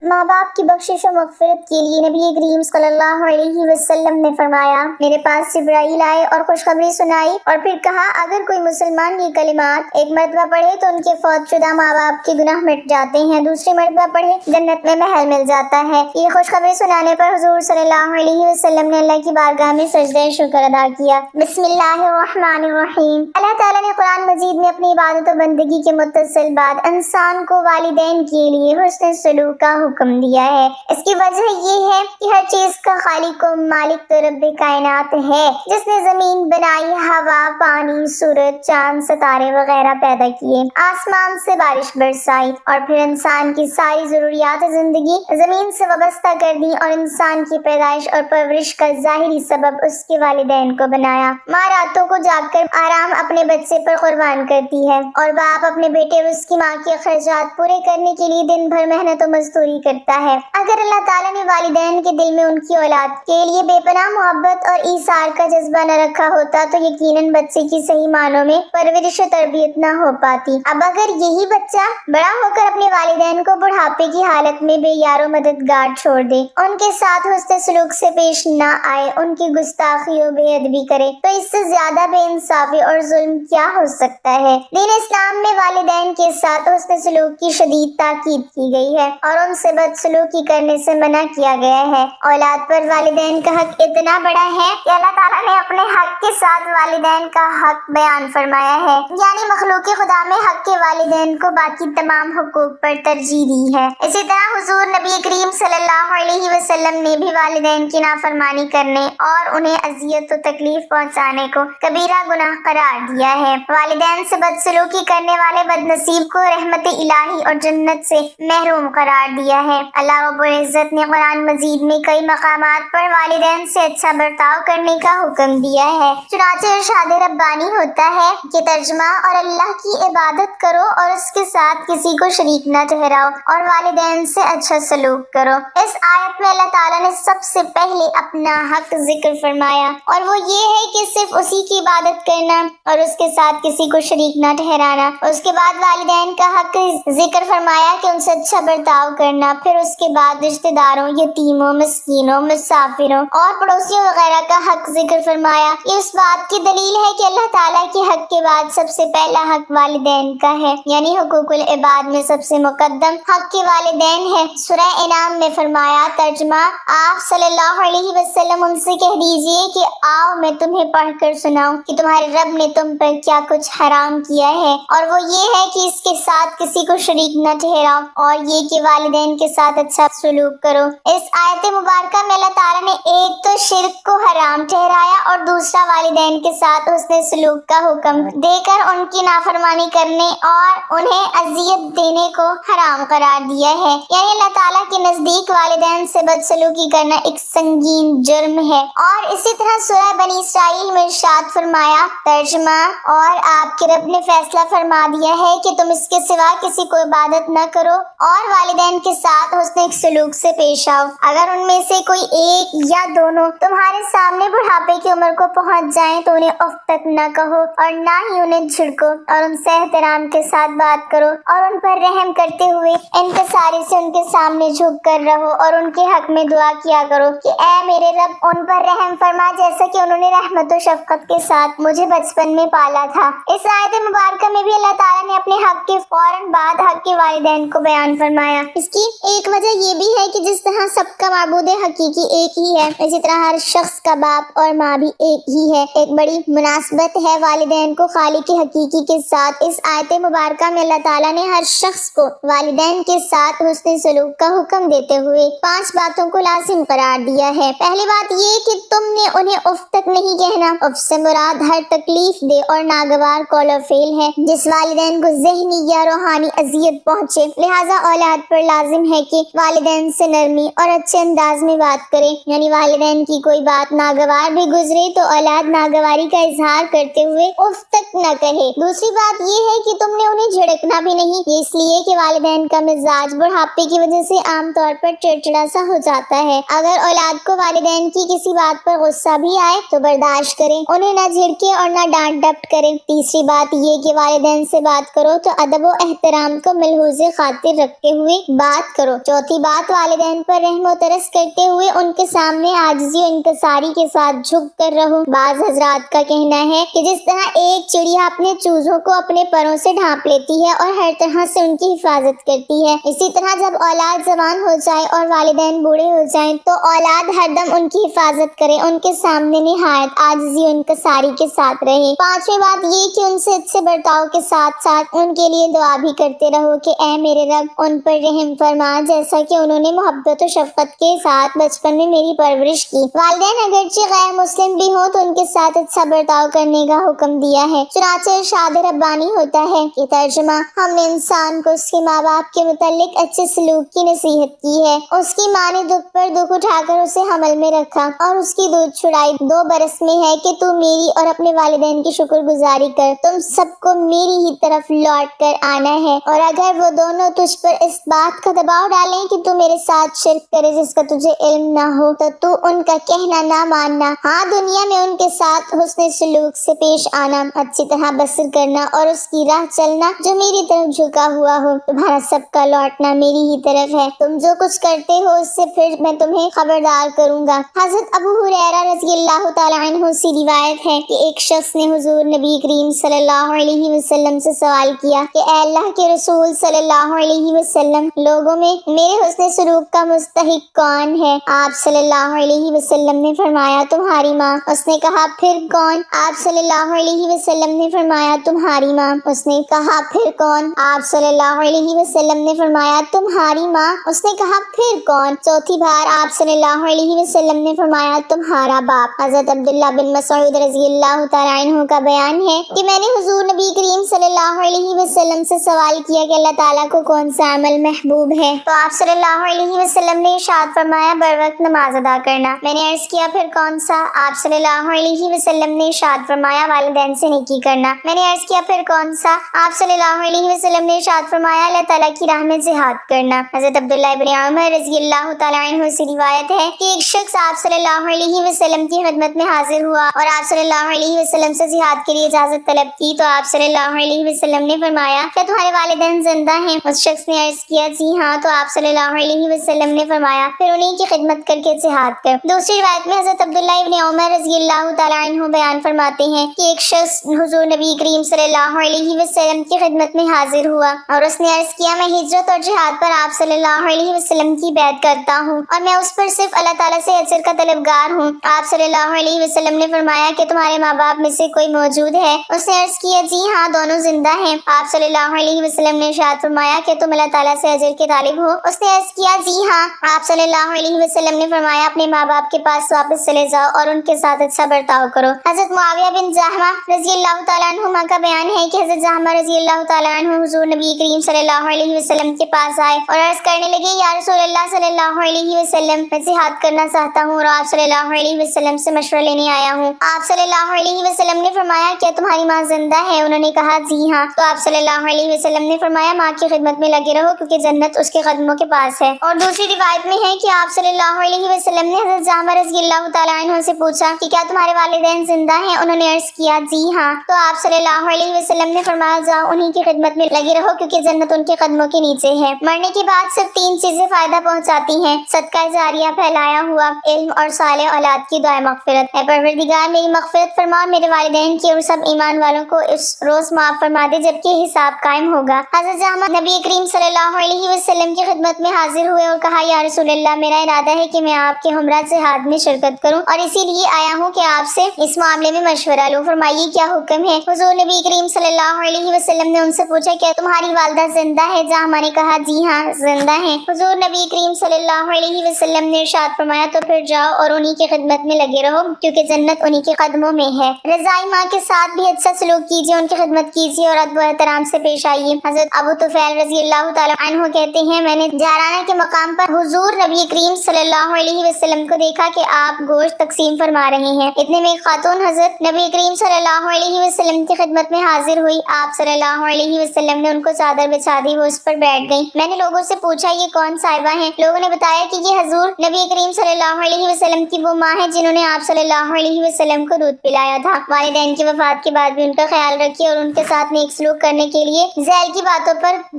ماں باپ کی بخشش و مغفرت کے لیے نبی کریم صلی اللہ علیہ وسلم نے فرمایا، میرے پاس جبرائیل آئے اور خوشخبری سنائی اور پھر کہا اگر کوئی مسلمان یہ کلمات ایک مرتبہ پڑھے تو ان کے فوت شدہ ماں باپ کے گناہ مٹ جاتے ہیں، دوسری مرتبہ پڑھے جنت میں محل مل جاتا ہے۔ یہ خوشخبری سنانے پر حضور صلی اللہ علیہ وسلم نے اللہ کی بارگاہ میں سجدہ شکر ادا کیا۔ بسم اللہ الرحمن الرحیم۔ اللہ تعالیٰ نے قرآن مجید میں اپنی عبادت و بندگی کے متصل بعد انسان کو والدین کے لیے حسن سلوک کا حکم دیا ہے۔ اس کی وجہ یہ ہے کہ ہر چیز کا خالق و مالک تو رب کائنات ہے، جس نے زمین بنائی، ہوا، پانی، سورج، چاند، ستارے وغیرہ پیدا کیے، آسمان سے بارش برسائی اور پھر انسان کی ساری ضروریات زندگی زمین سے وابستہ کر دی اور انسان کی پیدائش اور پرورش کا ظاہری سبب اس کے والدین کو بنایا۔ ماں راتوں کو جاگ کر آرام اپنے بچے پر قربان کرتی ہے اور باپ اپنے بیٹے اور اس کی ماں کے اخراجات پورے کرنے کے لیے دن بھر محنت و مزدوری کرتا ہے۔ اگر اللہ تعالیٰ نے والدین کے دل میں ان کی اولاد کے لیے بے پناہ محبت اور ایثار کا جذبہ نہ رکھا ہوتا تو یقیناً بچے کی صحیح معنوں میں پرورش و تربیت نہ ہو پاتی۔ اب اگر یہی بچہ بڑا ہو کر اپنے والدین کو بڑھاپے کی حالت میں بے یار و مددگار چھوڑ دے، ان کے ساتھ حسن سلوک سے پیش نہ آئے، ان کی گستاخی و بے ادبی کرے، تو اس سے زیادہ بے انصافی اور ظلم کیا ہو سکتا ہے۔ دین اسلام میں والدین کے ساتھ حسن سلوک کی شدید تاکید کی گئی ہے اور ان سے بد سلوکی کرنے سے منع کیا گیا ہے۔ اولاد پر والدین کا حق اتنا بڑا ہے کہ اللہ تعالیٰ نے اپنے حق کے ساتھ والدین کا حق بیان فرمایا ہے، یعنی مخلوق خدا میں حق کے والدین کو باقی تمام حقوق پر ترجیح دی ہے۔ اسی طرح حضور نبی کریم صلی اللہ علیہ وسلم نے بھی والدین کی نافرمانی کرنے اور انہیں اذیت و تکلیف پہنچانے کو کبیرہ گناہ قرار دیا ہے۔ والدین سے بدسلوکی کرنے والے بدنصیب کو رحمت الہی اور جنت سے محروم قرار دیا ہے۔ اللہ رب العزت نے قرآن مجید میں کئی مقامات پر والدین سے اچھا برتاؤ کرنے کا حکم دیا ہے۔ چنانچہ ارشاد ربانی ہوتا ہے کہ ترجمہ اور اللہ کی عبادت کرو اور اس کے ساتھ کسی کو شریک نہ ٹھہراؤ اور والدین سے اچھا سلوک کرو۔ اس آیت میں اللہ تعالیٰ نے سب سے پہلے اپنا حق ذکر فرمایا اور وہ یہ ہے کہ صرف اسی کی عبادت کرنا اور اس کے ساتھ کسی کو شریک نہ ٹھہرانا۔ اس کے بعد والدین کا حق ذکر فرمایا کہ ان سے اچھا برتاؤ کرنا، پھر اس کے بعد رشتہ داروں، یتیموں، مسکینوں، مسافروں اور پڑوسیوں وغیرہ کا حق ذکر فرمایا۔ یہ اس بات کی دلیل ہے کہ اللہ تعالیٰ کے حق کے بعد سب سے پہلا حق والدین کا ہے، یعنی حقوق العباد میں سب سے مقدم حق کے والدین ہے۔ سورہ انعام میں فرمایا، ترجمہ آپ صلی اللہ علیہ وسلم ان سے کہہ دیجئے کہ آؤ میں تمہیں پڑھ کر سناؤں کہ تمہارے رب نے تم پر کیا کچھ حرام کیا ہے، اور وہ یہ ہے کہ اس کے ساتھ کسی کو شریک نہ ٹھہراؤ اور یہ کہ والدین کے ساتھ اچھا سلوک کرو۔ اس آیت مبارکہ میں اللہ تعالیٰ نے ایک تو شرک کو حرام ٹھہرایا اور دوسرا والدین کے ساتھ حسن سلوک کا حکم دے کر ان کی نافرمانی کرنے اور انہیں اذیت دینے کو حرام قرار دیا ہے، یعنی اللہ تعالیٰ کے نزدیک والدین سے بدسلوکی کرنا ایک سنگین جرم ہے۔ اور اسی طرح سورہ بنی اسرائیل میں ارشاد فرمایا، ترجمہ اور آپ کے رب نے فیصلہ فرما دیا ہے کہ تم اس کے سوا کسی کو عبادت نہ کرو اور والدین کے ساتھ حسن سلوک سے پیش آؤ۔ اگر ان میں سے کوئی ایک یا دونوں تمہارے سامنے بڑھاپے کی عمر کو پہنچ جائیں تو انہیں اف تک نہ کہو اور نہ ہی انہیں جھڑکو اور ان سے احترام کے ساتھ بات کرو اور ان پر رحم کرتے ہوئے انکساری سے ان کے سامنے جھک کر رہو اور ان کے حق میں دعا کیا کرو کہ اے میرے رب ان پر رحم فرما جیسا کہ انہوں نے رحمت و شفقت کے ساتھ مجھے بچپن میں پالا تھا۔ اس آیت مبارکہ میں بھی اللہ تعالیٰ نے اپنے حق کے فوراً بعد حق کے والدین کو بیان فرمایا۔ اس کی ایک وجہ یہ بھی ہے کہ جس طرح سب کا معبود حقیقی ایک ہی ہے، اسی طرح ہر شخص کا باپ اور ماں بھی ایک ہی ہے۔ ایک بڑی مناسبت ہے والدین کو خالق حقیقی کے ساتھ۔ اس آیت مبارکہ میں اللہ تعالیٰ نے ہر شخص کو والدین کے ساتھ حسن سلوک کا حکم دیتے ہوئے 5 باتوں کو لازم قرار دیا ہے۔ پہلی بات یہ کہ تم نے انہیں اف تک نہیں کہنا۔ اف سے مراد ہر تکلیف دہ اور ناگوار قول و فعل ہے جس والدین کو ذہنی یا روحانی اذیت پہنچے، لہٰذا اولاد پر لازم ہے کہ والدین سے نرمی اور اچھے انداز میں بات کرے، یعنی والدین کی کوئی بات ناگوار بھی گزرے تو اولاد ناگواری کا اظہار کرتے ہوئے اف تک نہ کہے۔ دوسری بات یہ ہے کہ تم نے انہیں جھڑکنا بھی نہیں، یہ اس لیے کہ والدین کا مزاج بڑھاپے کی وجہ سے عام طور پر چڑچڑا سا ہو جاتا ہے۔ اگر اولاد کو والدین کی کسی بات پر غصہ بھی آئے تو برداشت کریں، انہیں نہ جھڑکے اور نہ ڈانٹ ڈپٹ کریں۔ تیسری بات یہ کہ والدین سے بات کرو تو ادب و احترام کو ملحوظ خاطر رکھتے ہوئے بات کرو۔ چوتھی بات، والدین پر رحم و ترس کرتے ہوئے ان کے سامنے عاجزی و انکساری کے ساتھ جھک کر رہو۔ بعض حضرات کا کہنا ہے کہ جس طرح ایک چڑیا اپنے چوزوں کو اپنے پروں سے ڈھانپ لیتی ہے اور ہر طرح سے ان کی حفاظت کرتی ہے، اسی طرح جب اولاد جوان ہو جائے اور والدین بوڑھے ہو جائیں تو اولاد ہر دم ان کی حفاظت کرے، ان کے سامنے نہایت عاجزی و انکساری کے ساتھ رہے۔ پانچویں بات یہ کہ ان سے اچھے برتاؤ کے ساتھ ساتھ ان کے لیے دعا بھی کرتے رہو کہ اے میرے رب ان پر رحم فرما، جیسا کہ انہوں نے محبت و شفقت کے ساتھ بچپن میں میری پرورش کی۔ والدین اگرچہ غیر مسلم بھی ہوں تو ان کے ساتھ اچھا برتاؤ کرنے کا حکم دیا ہے۔ چنانچہ ارشاد ربانی ہوتا ہے کہ ترجمہ، ہم نے انسان کو اس کے ماں باپ کے متعلق اچھے سلوک کی نصیحت کی ہے۔ اس کی ماں نے دکھ پر دکھ اٹھا کر اسے حمل میں رکھا اور اس کی دودھ چھڑائی 2 برس میں ہے کہ تو میری اور اپنے والدین کی شکر گزاری کر، تم سب کو میری ہی طرف لوٹ کر آنا ہے، اور اگر وہ دونوں تجھ پر اس بات کا دباؤ ڈالیں کہ تو میرے ساتھ شرک کرے جس کا تجھے علم نہ ہو تو تو ان کا کہنا نہ ماننا، ہاں دنیا میں ان کے ساتھ حسن سلوک سے پیش آنا، اچھی طرح بسر کرنا اور اس کی راہ چلنا جو میری طرف جھکا ہوا ہو۔ تمہارا سب کا لوٹنا میری ہی طرف ہے، تم جو کچھ کرتے ہو اس سے پھر میں تمہیں خبردار کروں گا۔ حضرت ابو ہریرہ رضی اللہ تعالیٰ عنہ سے روایت ہے کہ ایک شخص نے حضور نبی کریم صلی اللہ علیہ وسلم سے سوال کیا کہ اے اللہ کے رسول صلی اللہ علیہ وسلم، لوگوں میں میرے حسن سلوک کا مستحق کون ہے؟ آپ صلی اللہ علیہ وسلم نے فرمایا تمہاری ماں۔ اس نے کہا پھر کون؟ آپ صلی اللہ علیہ وسلم نے فرمایا تمہاری ماں۔ اس نے کہا پھر کون؟ آپ صلی اللہ علیہ وسلم نے فرمایا تمہاری ماں۔ اس نے کہا پھر کون؟ چوتھی بار آپ صلی اللہ علیہ وسلم نے فرمایا تمہارا باپ۔ حضرت عبداللہ بن مسعود رضی اللہ تعالیٰ عنہ کا بیان ہے کہ میں نے حضور نبی کریم صلی اللہ علیہ وسلم سے سوال کیا کہ اللہ تعالیٰ کو کون سا عمل محبوب ہے، تو آپ صلی اللہ علیہ وسلم نے ارشاد فرمایا بر وقت نماز ادا کرنا۔ میں نے عرض کیا پھر کون سا؟ آپ صلی اللہ علیہ وسلم نے ارشاد فرمایا والدین سے نیکی کرنا۔ میں نے عرض کیا پھر کون سا؟ آپ صلی اللہ علیہ وسلم نے ارشاد فرمایا اللہ تعالیٰ کی راہ میں جہاد کرنا۔ حضرت عبداللہ بن عمر رضی اللہ تعالیٰ عنہ سے روایت ہے کہ ایک شخص آپ صلی اللہ علیہ وسلم کی خدمت میں حاضر ہوا اور آپ صلی اللہ علیہ وسلم سے جہاد کے لیے اجازت طلب کی تو آپ صلی اللہ علیہ وسلم نے فرمایا کیا تمہارے والدین زندہ ہیں؟ اس شخص نے عرض کیا جی ہاں، تو آپ صلی اللہ علیہ وسلم نے فرمایا پھر انہیں کی خدمت کر کے جہاد کر۔ دوسری روایت میں حضرت عبداللہ بن عمر رضی اللہ تعالیٰ عنہ بیان فرماتے ہیں کہ ایک شخص حضور نبی کریم صلی اللہ علیہ وسلم کی خدمت میں حاضر ہوا اور اس نے عرض کیا میں ہجرت اور جہاد پر آپ صلی اللہ علیہ وسلم کی بیعت کرتا ہوں اور میں اس پر صرف اللہ تعالیٰ سے اجر کا طلبگار ہوں۔ آپ صلی اللہ علیہ وسلم نے فرمایا کہ تمہارے ماں باپ میں سے کوئی موجود ہے؟ اس نے عرض کیا جی ہاں، دونوں زندہ ہیں۔ آپ صلی اللہ علیہ وسلم نے ارشاد فرمایا کہ تم اللہ تعالیٰ سے اجر کے طالب ہو؟ اس نے عرض کیا جی ہاں۔ آپ صلی اللہ علیہ وسلم نے فرمایا اپنے ماں باپ کے پاس واپس چلے جاؤ اور ان کے ساتھ اچھا برتاؤ کرو۔ حضرت معاویہ بن جہمہ رضی اللہ تعالیٰ عنہما کا بیان ہے کہ حضرت جہمہ رضی اللہ تعالیٰ عنہ حضور نبی کریم صلی اللہ علیہ وسلم کے پاس آئے اور عرض کرنے لگے یا رسول اللہ صلی اللہ علیہ وسلم، میں جہاد کرنا چاہتا ہوں اور آپ صلی اللہ علیہ وسلم سے مشورہ لینے آیا ہوں۔ آپ صلی اللہ علیہ وسلم نے فرمایا کیا تمہاری ماں زندہ ہے؟ انہوں نے کہا جی ہاں، تو آپ صلی اللہ علیہ وسلم نے فرمایا ماں کی خدمت میں لگے رہو کیونکہ جنت اس کے قدموں کے پاس ہے۔ اور دوسری روایت میں ہے کہ آپ صلی اللہ علیہ وسلم نے حضرت جہمہ رضی اللہ تعالیٰ عنہ سے پوچھا کہ کیا تمہارے والدین زندہ ہیں؟ انہوں نے عرض کیا جی ہاں، تو آپ صلی اللہ علیہ وسلم نے فرمایا جاؤ انہی کی خدمت میں لگے رہو کیونکہ جنت ان کے قدموں کے نیچے ہے۔ مرنے کے بعد صرف 3 چیزیں فائدہ پہنچاتی ہیں: صدقہ جاریہ، پھیلایا ہوا علم اور صالح اولاد کی دعائیں مغفرت۔ اے پروردگار میری مغفرت فرما اور میرے والدین کی اور سب ایمان والوں کو اس روز معاف فرما دے جبکہ حساب قائم ہوگا۔ حضرت جہمہ نبی کریم صلی اللہ علیہ وسلم کی خدمت میں حاضر ہوئے اور کہا یا رسول اللہ، میرا ارادہ ہے کہ میں آپ کے ہمراہ جہاد میں شرکت کروں اور اسی لیے آیا ہوں کہ آپ سے اس معاملے میں مشورہ لوں، فرمائیے کیا حکم ہے؟ حضور نبی کریم صلی اللہ علیہ وسلم نے ان سے پوچھا کیا تمہاری والدہ زندہ ہے؟ جہمہ نے کہا جی ہاں زندہ ہیں۔ حضور نبی کریم صلی اللہ علیہ وسلم نے ارشاد فرمایا تو پھر جاؤ اور انہی کی خدمت میں لگے رہو کیونکہ جنت انہی کے قدموں میں ہے۔ رضائی ماں کے ساتھ بھی اچھا سلوک کیجیے، ان کی خدمت کیجیے اور ادب و احترام سے پیش آئیے۔ حضرت ابو طفیل رضی اللہ تعالیٰ عنہ کہتے ہیں میں نے جارانہ کے مقام پر حضور نبی کریم صلی اللہ علیہ وسلم کو دیکھا کہ آپ گوشت تقسیم فرما رہے ہیں۔ اتنے میں ایک خاتون حضرت نبی کریم صلی اللہ علیہ وسلم کی خدمت میں حاضر ہوئی۔ آپ صلی اللہ علیہ وسلم نے ان کو چادر بچھا دی، وہ اس پر بیٹھ گئی۔ میں نے لوگوں سے پوچھا یہ کون صاحبہ ہیں؟ لوگوں نے بتایا کہ یہ حضور نبی کریم صلی اللہ علیہ وسلم کی وہ ماں ہے جنہوں نے آپ صلی اللہ علیہ وسلم کو دودھ پلایا تھا۔ والدین کی وفات کے بعد بھی ان کا خیال رکھیے اور ان کے ساتھ نیک سلوک کرنے کے لیے ذیل کی باتوں پر